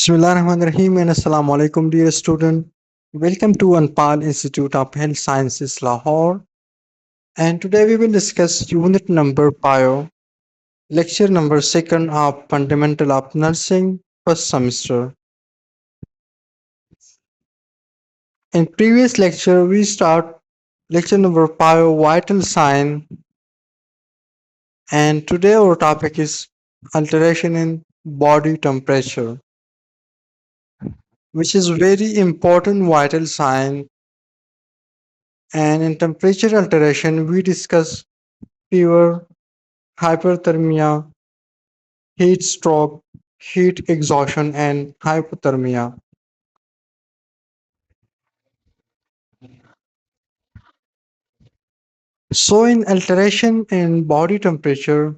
Bismillahirrahmanirrahim and Assalamu alaikum dear student. Welcome to Anpal Institute of Health Sciences Lahore, and today we will discuss unit number bio, lecture number 2nd of Fundamental of Nursing first semester. In previous lecture we start lecture number bio vital sign, and today our topic is alteration in body temperature, which is very important vital sign. And in temperature alteration we discuss fever, hyperthermia, heat stroke, heat exhaustion, and hypothermia. So, in alteration in body temperature,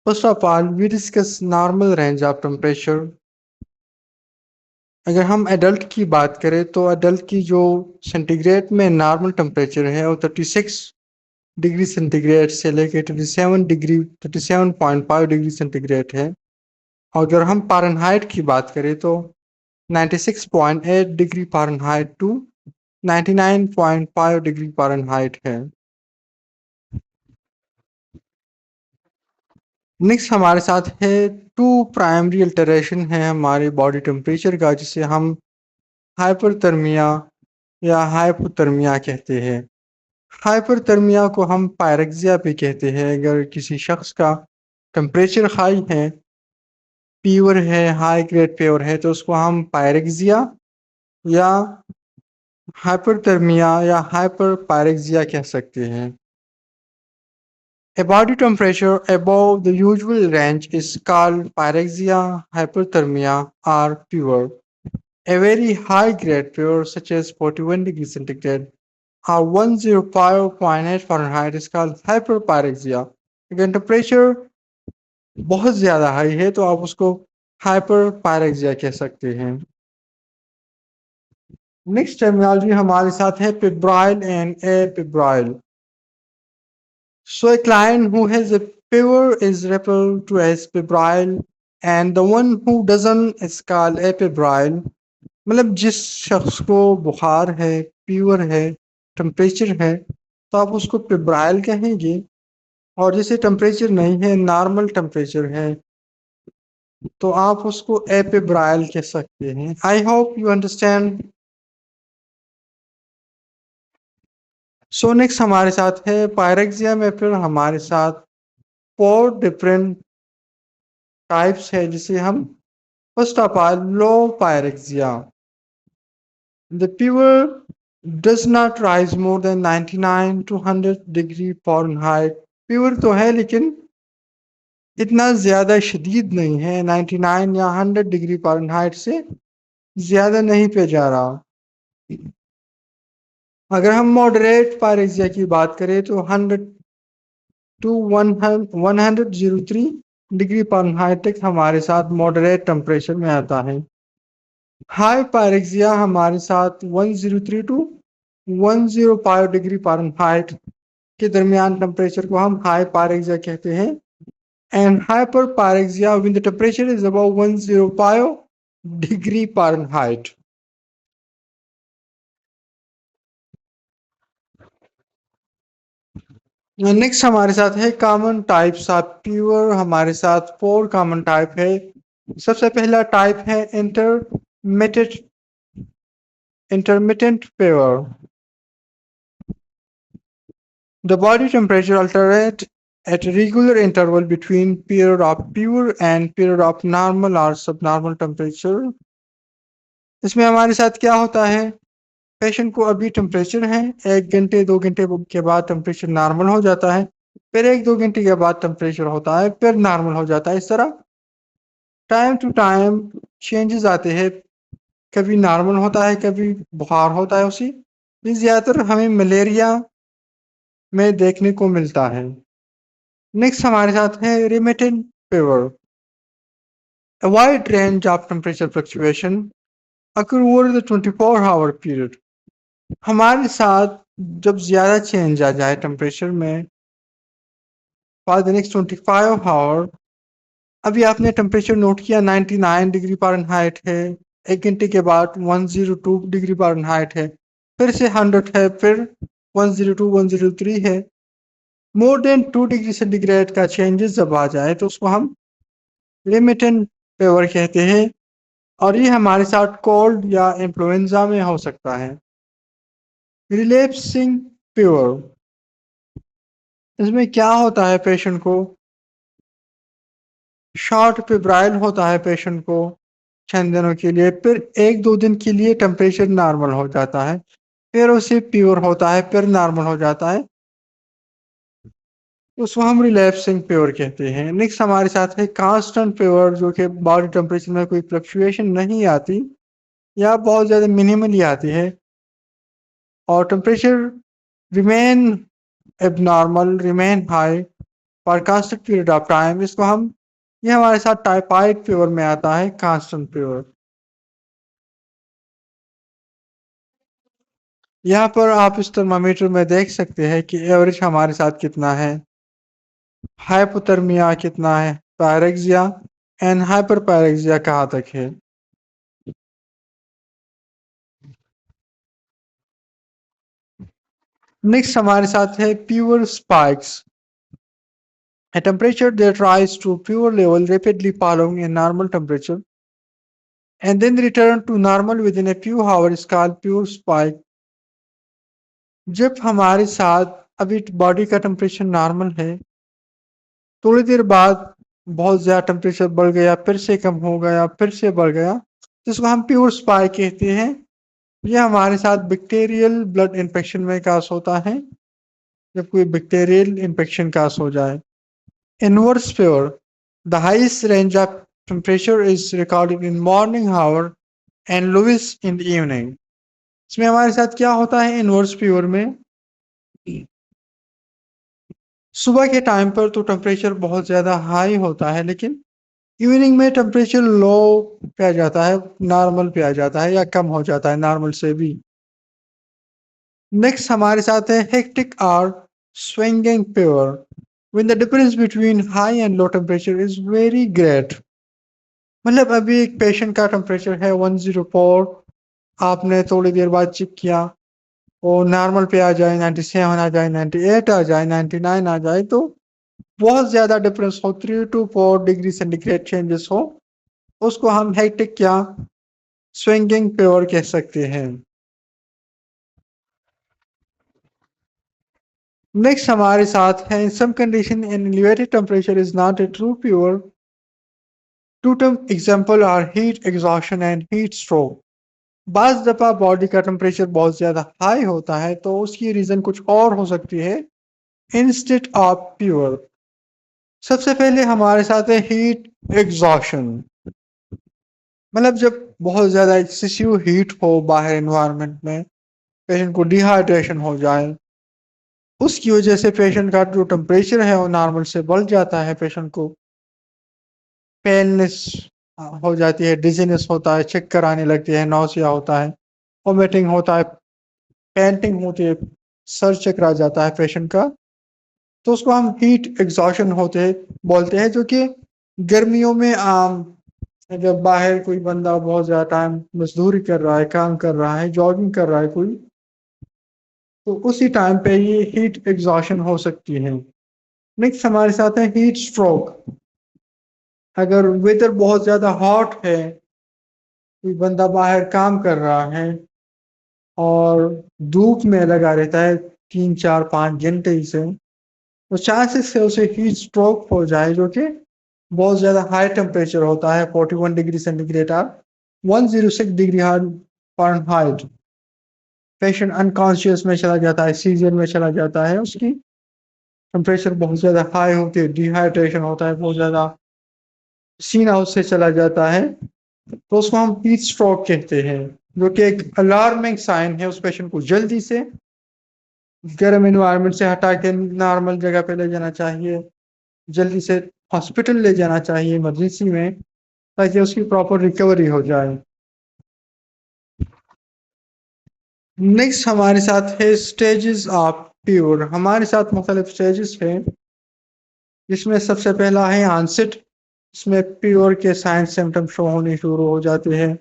first of all, we discuss normal range of temperature. अगर हम adult की बात करें तो adult की जो centigrade में normal temperature है वो 36 डिग्री सेंटीग्रेड से लेकर 37.5 डिग्री सेंटीग्रेड है। और अगर हम फ़ारेनहाइट की बात करें तो 96.8 degree Fahrenheit to 99.5 degree Fahrenheit है। नेक्स्ट हमारे साथ है टू प्राइमरी अल्टरेशन है हमारे बॉडी टेम्परेचर का, जिसे हम हाइपरथर्मिया या हाइपोथर्मिया कहते हैं। हाइपरथर्मिया को हम पायरेक्सिया भी कहते हैं। अगर किसी शख्स का टेम्परेचर हाई है, फीवर है, हाई ग्रेड फीवर है, तो उसको हम पायरेक्सिया या हाइपरथर्मिया या हाइपर पायरेक्सिया कह सकते हैं। A body temperature above the usual range is called pyrexia, hyperthermia, or fever. A very high grade fever, such as 41 degrees centigrade or 105.8 Fahrenheit, is called hyperpyrexia. अगर temperature बहुत ज़्यादा high है तो आप उसको हाइपरपायरेक्सिया कह सकते हैं। नेक्स्ट टर्मिनोलॉजी हमारे साथ है febrile and afebrile. So a client who has a fever is referred to as febrile, and the one who doesn't is called afebrile. मतलब जिस शख्स को बुखार है, फीवर है, टेम्परेचर है, तो आप उसको फेब्राइल कहेंगे। और जैसे टेम्परेचर नहीं है, नॉर्मल टेम्परेचर है, तो आप उसको एफेब्राइल कह सकते हैं। I hope you understand. So next हमारे साथ है पायरेक्सिया में फिर हमारे साथ 4 डिफरेंट टाइप्स है, जिसे हम first of all low pyrexia. The fever does not rise more than 99 to 100 degree Fahrenheit. Fever तो है लेकिन इतना ज़्यादा शदीद नहीं है, 99 या 100 डिग्री फ़ारेनहाइट से ज़्यादा नहीं पे जा रहा। अगर हम मॉडरेट पायरेक्सिया की बात करें तो 100 to 103 डिग्री फ़ारेनहाइट तक हमारे साथ मॉडरेट टेम्परेचर में आता है। हाई पायरेक्सिया हमारे साथ 103 to 105 डिग्री फ़ारेनहाइट के दरमियान टेम्परेचर को हम हाई पायरेक्सिया कहते हैं। And hyper pyrexia when the temperature is above 105 degree Fahrenheit. Next हमारे साथ है कॉमन टाइप्स ऑफ फीवर। हमारे साथ 4 कॉमन टाइप है। सबसे पहला टाइप है intermittent fever. The body temperature alterates at a regular interval between period of fever and period of normal or subnormal temperature. इसमें हमारे साथ क्या होता है, पेशेंट को अभी टेम्परेचर है, 1 घंटे 2 घंटे के बाद टेम्परेचर नॉर्मल हो जाता है, फिर 1-2 घंटे के बाद टेम्परेचर होता है, फिर नॉर्मल हो जाता है। इस तरह टाइम टू टाइम चेंजेस आते हैं, कभी नॉर्मल होता है, कभी बुखार होता है। उसी ये ज़्यादातर हमें मलेरिया में देखने को मिलता है। नेक्स्ट हमारे साथ है रिमिटेंट fever. A wide range of temperature fluctuation occur over the 24-hour period. हमारे साथ जब ज़्यादा चेंज आ जाए टेम्परेचर में, for the next 25 hour अभी आपने टेम्परेचर नोट किया 99 डिग्री फ़ारेनहाइट है, 1 घंटे के बाद 102 डिग्री फ़ारेनहाइट है, फिर से 100 है, फिर 102, 103 है। मोर देन 2 डिग्री सेंटीग्रेड का चेंजेस जब आ जाए तो उसको हम लिमिटेड फेवर कहते हैं और ये हमारे साथ कोल्ड या इन्फ्लुएंजा में हो सकता है। रिलैप्सिंग फीवर, इसमें क्या होता है पेशेंट को शॉर्ट फेब्राइल होता है पेशेंट को 6 दिनों के लिए, फिर 1-2 दिन के लिए टेम्परेचर नॉर्मल हो जाता है, फिर उसे फीवर होता है, फिर नॉर्मल हो जाता है, उसको हम रिलैप्सिंग फीवर कहते हैं। नेक्स्ट हमारे साथ है कांस्टेंट फीवर, जो कि बॉडी टेम्परेचर में कोई फ्लक्चुएशन नहीं आती या बहुत ज़्यादा मिनिमली आती है और temperature remain abnormal, remain high for constant period of time. इसको हम ये हमारे साथ टाइफाइड फीवर में आता है, कांस्टेंट फीवर। यहाँ पर आप इस थर्मामीटर में देख सकते हैं कि एवरेज हमारे साथ कितना है, हाइपोथर्मिया कितना है, पायरेक्सिया एंड हाइपर पायरेक्सिया कहाँ तक है। नेक्स्ट हमारे साथ है pure spikes, a temperature that rise to pure level rapidly following a normal temperature and then return to normal within a few hours is called pure spike। जब हमारे साथ अभी बॉडी का टेम्परेचर नॉर्मल है, थोड़ी देर बाद बहुत ज़्यादा टेम्परेचर बढ़ गया, फिर से कम हो गया, फिर से बढ़ गया, तो इसको हम प्योर स्पाइक कहते हैं। यह हमारे साथ बैक्टीरियल ब्लड इन्फेक्शन में कास होता है, जब कोई बैक्टीरियल इन्फेक्शन कास हो जाए। Inverse fever, the highest range of temperature is recorded in morning our and lowest in the evening. इसमें हमारे साथ क्या होता है इनवर्स फीवर में, सुबह के टाइम पर तो टेम्परेचर बहुत ज़्यादा हाई होता है, लेकिन इवनिंग में टेम्परेचर लो पे आ जाता है, नॉर्मल पे आ जाता है या कम हो जाता है नॉर्मल से भी। नेक्स्ट हमारे साथ है हेक्टिक और swinging fever, when the difference between high and low temperature is very great. मतलब अभी एक पेशेंट का टेम्परेचर है 104, आपने थोड़ी देर बाद चेक किया, वो नॉर्मल पे आ जाए, 97 आ जाए, 98 आ जाए, 99 आ जाए, तो बहुत ज़्यादा डिफरेंस हो, 3 to 4 डिग्री सेंटीग्रेड चेंजेस हो, उसको हम हेक्टिक या स्विंगिंग फीवर कह सकते हैं। नेक्स्ट हमारे साथ है in some condition an elevated temperature is not a true fever. Two term example are heat exhaustion and heat stroke. बाज दफ़ा बॉडी का टेम्परेचर बहुत ज़्यादा हाई होता है तो उसकी रीज़न कुछ और हो सकती है इंस्टेड ऑफ फीवर। सबसे पहले हमारे साथ है हीट एग्जॉशन, मतलब जब बहुत ज़्यादा एक्सेसिव हीट हो बाहर एनवायरनमेंट में, पेशेंट को डिहाइड्रेशन हो जाए, उसकी वजह से पेशेंट का जो टेम्परेचर है वो नॉर्मल से बढ़ जाता है, पेशेंट को पेननेस हो जाती है, डिजीनेस होता है, चक्कर आने लगती है, नौसिया होता है, वोमिटिंग होता है, पेंटिंग होती है, सर चकरा जाता है पेशेंट का, तो उसको हम हीट एग्जॉशन होते हैं बोलते हैं, जो कि गर्मियों में आम है। जब बाहर कोई बंदा बहुत ज़्यादा टाइम मजदूरी कर रहा है, काम कर रहा है, जॉगिंग कर रहा है कोई, तो उसी टाइम पे ये हीट एग्जॉशन हो सकती है। नेक्स्ट हमारे साथ है हीट स्ट्रोक। अगर वेदर बहुत ज़्यादा हॉट है, कोई बंदा बाहर काम कर रहा है और धूप में लगा रहता है 3, 4, 5 घंटे से, तो चांसेस है उसे हीट स्ट्रोक हो जाए, जो कि बहुत ज़्यादा हाई टेम्परेचर होता है, 41 डिग्री सेंटीग्रेड और 106 डिग्री फ़ारेनहाइट। पेशेंट अनकॉन्शियस में चला जाता है, सीजन में चला जाता है, उसकी टेम्परेचर बहुत ज़्यादा हाई होती है, डिहाइड्रेशन होता है, बहुत ज़्यादा सीना उससे चला जाता है, तो उसको हम हीट स्ट्रोक कहते हैं, जो कि एक अलार्मिंग साइन है। उस पेशेंट को जल्दी से गर्म एनवायरनमेंट से हटा के नॉर्मल जगह पे ले जाना चाहिए, जल्दी से हॉस्पिटल ले जाना चाहिए इमरजेंसी में, ताकि उसकी प्रॉपर रिकवरी हो जाए। नेक्स्ट हमारे साथ है स्टेजेस ऑफ फीवर। हमारे साथ मुख्तलिफ स्टेजेस हैं, जिसमें सबसे पहला है ऑनसेट, इसमें प्योर के साइन सिम्टम शो होने शुरू हो जाते हैं।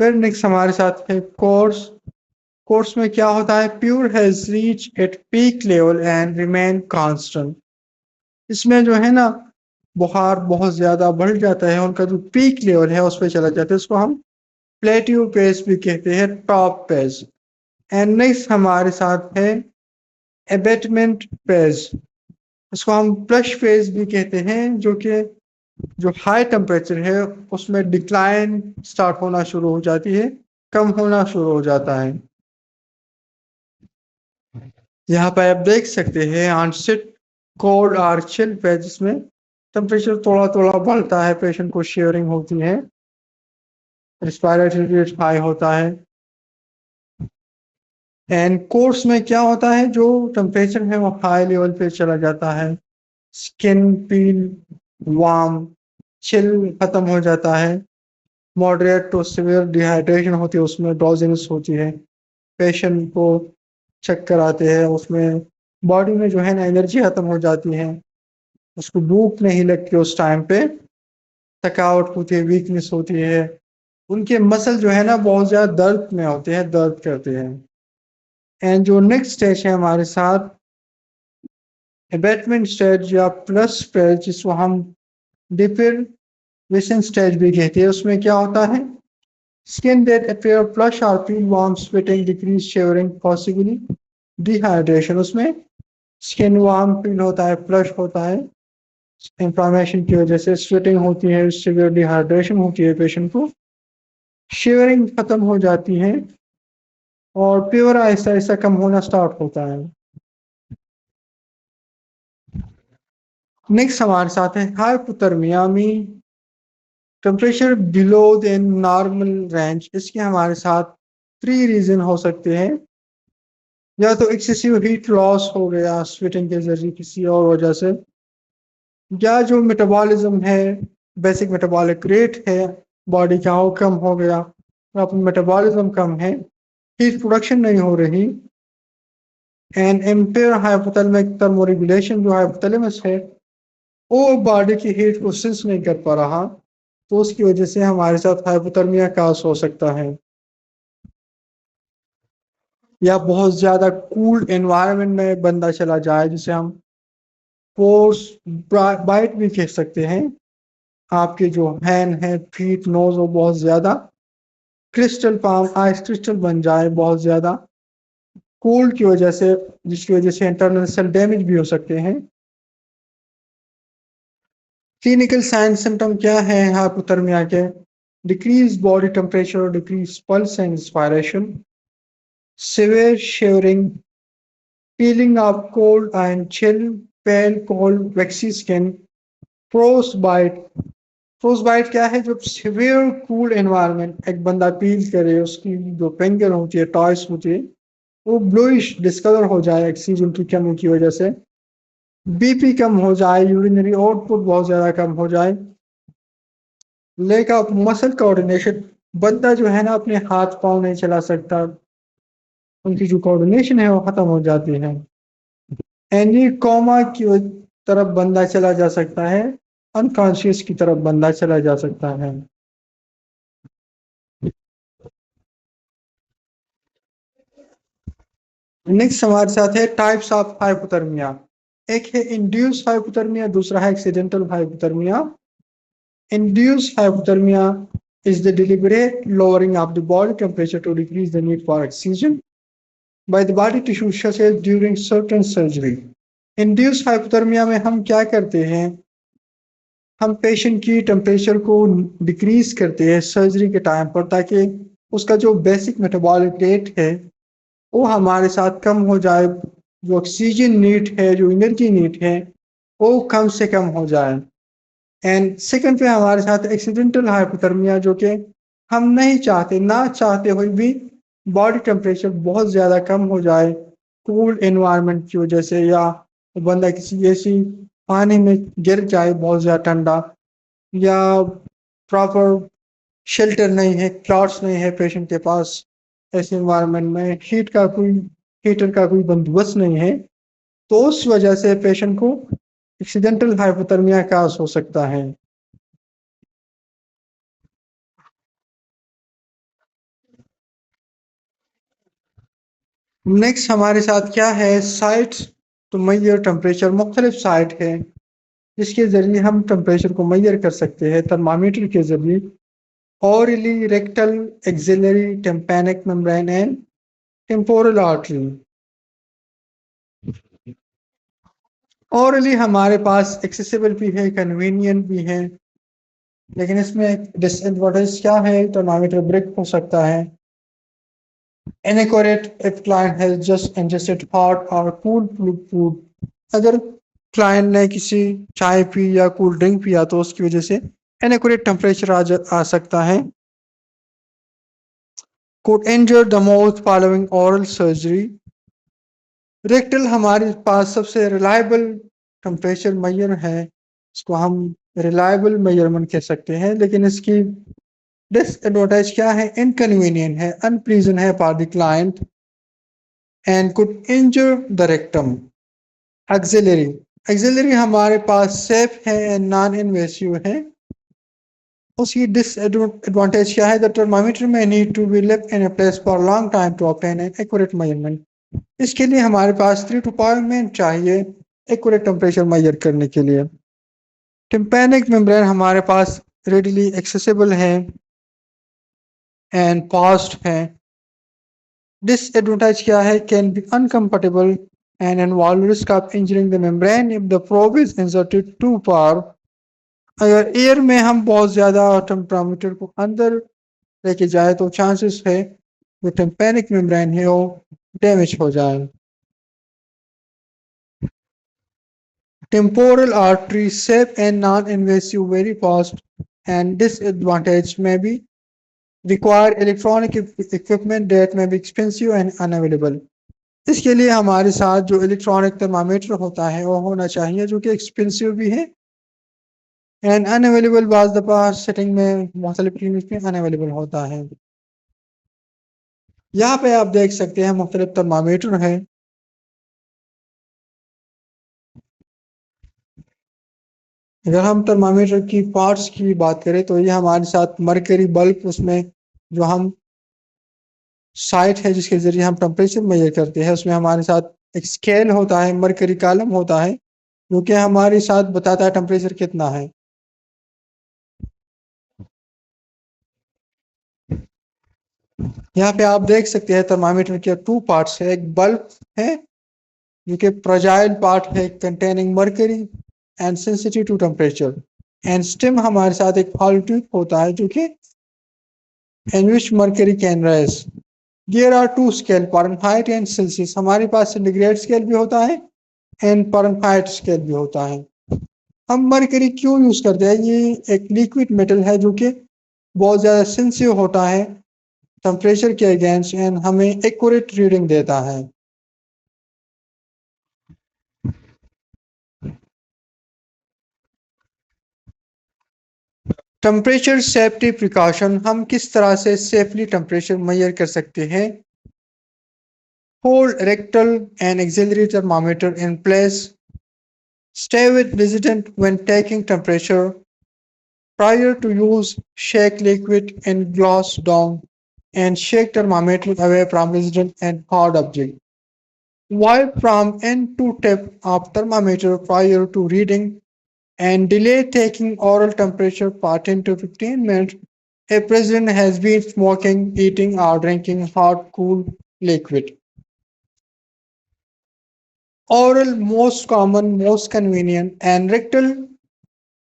फिर नेक्स्ट हमारे साथ है कोर्स। कोर्स में क्या होता है, pure has reach at peak level and remain constant. इसमें जो है ना बुखार बहुत ज्यादा बढ़ जाता है, उनका जो पीक लेवल है उस पर चला जाता है, उसको हम प्लेट्यू पेज भी कहते हैं, टॉप पेज। एंड नेक्स्ट हमारे साथ है एबेटमेंट पेज। इसको हम फ्लश फेज भी कहते हैं, जो कि जो हाई टेम्परेचर है उसमें डिक्लाइन स्टार्ट होना शुरू हो जाती है, कम होना शुरू हो जाता है। यहाँ पर आप देख सकते हैं आंशिक कोल्ड और चिल फेज, जिसमें टेम्परेचर थोड़ा थोड़ा बढ़ता है, पेशेंट को शिवरिंग होती है, रिस्पायरेटरी रेट हाई होता है। एंड कोर्स में क्या होता है, जो टेम्परेचर है वो हाई लेवल पे चला जाता है, स्किन पील, वार्म, चिल खत्म हो जाता है, मॉडरेट टू सिवियर डिहाइड्रेशन होती है, उसमें ड्राउजीनेस होती है, पेशेंट को चक्कर आते हैं, उसमें बॉडी में जो है ना एनर्जी खत्म हो जाती है, उसको भूख नहीं लगती उस टाइम पे, थकावट होती है, वीकनेस होती है, उनके मसल जो है ना बहुत ज्यादा दर्द में होते हैं, दर्द करते हैं। एंड जो नेक्स्ट स्टेज है हमारे साथ एबेटमेंट स्टेज या प्लस स्टेज, जिसको हम डिप्रेशन स्टेज भी कहते हैं, उसमें क्या होता है, स्किन दैट अपीयर फ्लश और feel warm, sweating, decrease shivering, possibly dehydration. उसमें स्किन वार्म फील होता है, फ्लश होता है, इंफ्लामेशन की वजह से स्वेटिंग होती है, सीवियर डिहाइड्रेशन होती है, पेशेंट को शेवरिंग खत्म हो जाती है और फीवर आहिस्ता आहिस्ता कम होना स्टार्ट होता है। नेक्स्ट हमारे साथ है हाइपोथर्मिया में temperature below the normal range. इसके हमारे साथ 3 रीजन हो सकते हैं, या तो एक्सेसिव हीट लॉस हो गया स्वेटिंग के जरिए किसी और वजह से, या जो मेटाबॉलिज्म है, बेसिक मेटाबॉलिक रेट है बॉडी का वो कम हो गया, अपना मेटाबॉलिज्म कम है, हीट प्रोडक्शन नहीं हो रही, एंड एम्पेयर हाइपोथैलेमिक थर्मोरेगुलेशन जो हाइपोथैलेमस है वो बॉडी की हीट को सेंस नहीं कर पा रहा, तो उसकी वजह से हमारे साथ हाइपोथर्मिया कास हो सकता है। या बहुत ज्यादा कूल एनवायरनमेंट में बंदा चला जाए, जिसे हम पोर्स बाइट भी कह सकते हैं, आपके जो हैंड है, फीट, नोज, वो बहुत ज्यादा क्रिस्टल पाम आइस क्रिस्टल बन जाए बहुत ज्यादा कूल की वजह से, जिसकी वजह से इंटरनल सेल डैमेज भी हो सकते हैं। क्लिनिकल साइन सिम्टम क्या है हाइपोथर्मिया के, decrease body temperature, decrease pulse and inspiration, severe shivering, feeling of cold and chill, pale, cold, waxy skin, frostbite। फ्रोस्टबाइट क्या है, जब सिवियर कूल एनवायरनमेंट एक बंदा फील करे, उसकी जो फिंगर होती है, टॉयस होती है, वो ब्लूइश डिस्कलर हो जाए ऑक्सीजन की कमी की वजह से, बीपी कम हो जाए, यूरिनरी आउटपुट बहुत ज्यादा कम हो जाए, लेक ऑफ मसल कोऑर्डिनेशन, बंदा जो है ना अपने हाथ पाँव नहीं चला सकता, उनकी जो कोऑर्डिनेशन है वो खत्म हो जाती है। एनी कोमा की तरफ बंदा चला जा सकता है, अनकॉन्शियस की तरफ बंदा चला जा सकता है। नेक्स्ट हमारे साथ है टाइप्स ऑफ हाइपोथर्मिया। एक है इंड्यूस हाइपोथर्मिया, दूसरा है accidental hypothermia. Induce hypothermia is the deliberate lowering of the body temperature to decrease the need for oxygen by the body tissue such as during certain surgery। Induce hypothermia में हम क्या करते हैं, हम patient की temperature को decrease करते हैं सर्जरी के टाइम पर, ताकि उसका जो बेसिक मेटाबॉलिक रेट है वो हमारे साथ कम हो जाए, जो ऑक्सीजन नीड है, जो एनर्जी नीड है, वो कम से कम हो जाए। एंड सेकंड पे हमारे साथ एक्सीडेंटल हाइपोथर्मिया, जो कि हम नहीं चाहते, ना चाहते हुए भी बॉडी टेम्परेचर बहुत ज़्यादा कम हो जाए कूल एनवायरनमेंट की वजह से, या बंदा किसी ऐसी पानी में गिर जाए बहुत ज़्यादा ठंडा, या प्रॉपर शेल्टर नहीं है, क्लॉथ्स नहीं है पेशेंट के पास, ऐसे इन्वायरमेंट में हीटर का कोई बंदोबस्त नहीं है, तो उस वजह से पेशेंट को एक्सीडेंटल हाइपोथर्मिया का हो सकता है। नेक्स्ट हमारे साथ क्या है, साइट टू मैयर टेम्परेचर। मुख्तलिफ साइट है जिसके ज़रिए हम टेम्परेचर को मैयर कर सकते हैं थर्मामीटर के ज़रिए। orally, rectal, axillary, tympanic membrane and temporal artery। orally हमारे पास एक्सेसिबल भी है, कन्वीनियंट भी है, लेकिन इसमें एक डिसएडवांटेज क्या है, थर्मामीटर ब्रेक हो सकता है। inaccurate if client has just ingested hot or cool food। अगर क्लाइंट ने किसी चाय पी या कूल ड्रिंक पिया तो उसकी वजह से inaccurate टेम्परेचर आ सकता है। could injure the mouth following oral surgery। Rectal हमारे पास सबसे रिलायबल टेम्परेचर मेजर है, इसको हम रिलायबल मेजरमेंट कह सकते हैं, लेकिन इसकी डिसएडवांटेज क्या है, इनकन्वीनियंट है, अनप्लीजेंट है for the client and could injure the rectum. Axillary, axillary हमारे पास सेफ है एंड नॉन इन्वेसिव है। उसकी डिसएडवांटेज क्या है, the thermometer may need to be left in a place for long time to obtain an accurate measurement. इसके लिए हमारे पास 3 to 5 मिनट चाहिए एक्यूरेट टेम्परेचर मेजर करने के लिए। टिम्पैनिक मेम्ब्रेन हमारे पास रेडिली एक्सेसिबल है एंड फास्ट है। डिसएडवांटेज क्या है, can be uncomfortable and involve risk of injuring the membrane if the probe is inserted too far. अगर एयर में हम बहुत ज़्यादा टेम्परामीटर को अंदर लेके जाए तो चांसेस है जो टिम्पैनिक मेम्ब्रेन है वो डैमेज हो जाए। Temporal artery safe and non-invasive, very fast, and disadvantage may be require electronic equipment that may be expensive and unavailable। इसके लिए हमारे साथ जो इलेक्ट्रॉनिक थर्मामीटर होता है वो होना चाहिए जो कि एक्सपेंसिव भी है एंड अनअवेलेबल, बाज़ दफ़ा सेटिंग में मुख्तलिफ क्लिनिक में अनअवेलेबल होता है। यहाँ पे आप देख सकते हैं मुख्तलिफ थर्मामीटर है। अगर हम थर्मामीटर की पार्ट्स की बात करें तो ये हमारे साथ मरकरी बल्ब, उसमें जो हम साइट है जिसके जरिए हम टेम्परेचर मेजर करते हैं, उसमें हमारे साथ एक स्केल होता है, मरकरी कॉलम होता है जो कि हमारे साथ बताता है टेम्परेचर कितना है। यहाँ पे आप देख सकते हैं थर्मामीटर के 2 पार्ट्स है, एक बल्ब है जो कि फ्रजाइल पार्ट है containing mercury and sensitive to temperature, and stem हमारे साथ एक हॉल ट्यूब होता है जो कि in which mercury can rise। There are 2 scale, Fahrenheit and Celsius. हमारे पास सेंटीग्रेड स्केल भी होता है एंड फारेनहाइट स्केल भी होता है। हम मरकरी क्यों यूज करते हैं, ये एक लिक्विड मेटल है जो कि बहुत ज़्यादा सेंसिटिव होता है टेम्परेचर के अगेंस्ट एंड हमें एक्यूरेट रीडिंग देता है। टेम्परेचर सेफ्टी प्रिकॉशन, हम किस तरह से सेफली टेम्परेचर मेजर कर सकते हैं। Hold rectal and axillary thermometer in place. Stay with resident when taking temperature. Prior to use, shake liquid in glass down and shake thermometer away from resident and hard object. Wipe from end to tip of thermometer prior to reading and delay taking oral temperature for 10 to 15 minutes if resident has been smoking, eating or drinking hot, cool liquid. Oral most common, most convenient, and rectal.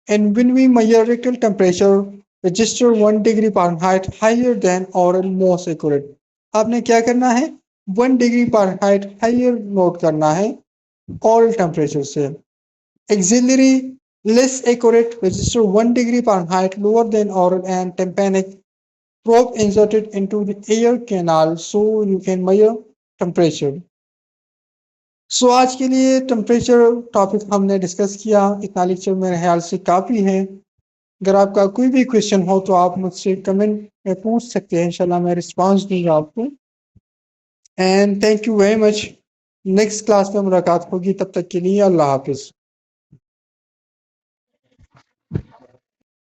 And when we measure rectal temperature, register 1 degree Fahrenheit higher than oral most accurate। आपने क्या करना है, 1 degree Fahrenheit higher note करना है oral temperature से। Auxiliary less accurate, register 1 degree Fahrenheit lower than oral and tympanic probe inserted into the ear canal so you can measure temperature। सो आज के लिए टेम्परेचर टॉपिक हमने डिस्कस किया, इतना lecture मेरे ख्याल से काफ़ी है। अगर आपका कोई भी क्वेश्चन हो तो आप मुझसे कमेंट में पूछ सकते हैं, इंशाल्लाह मैं रिस्पांस दूंगा आपको। And thank you very much. Next class में मुलाकात होगी, तब तक के लिए अल्लाह हाफिज़।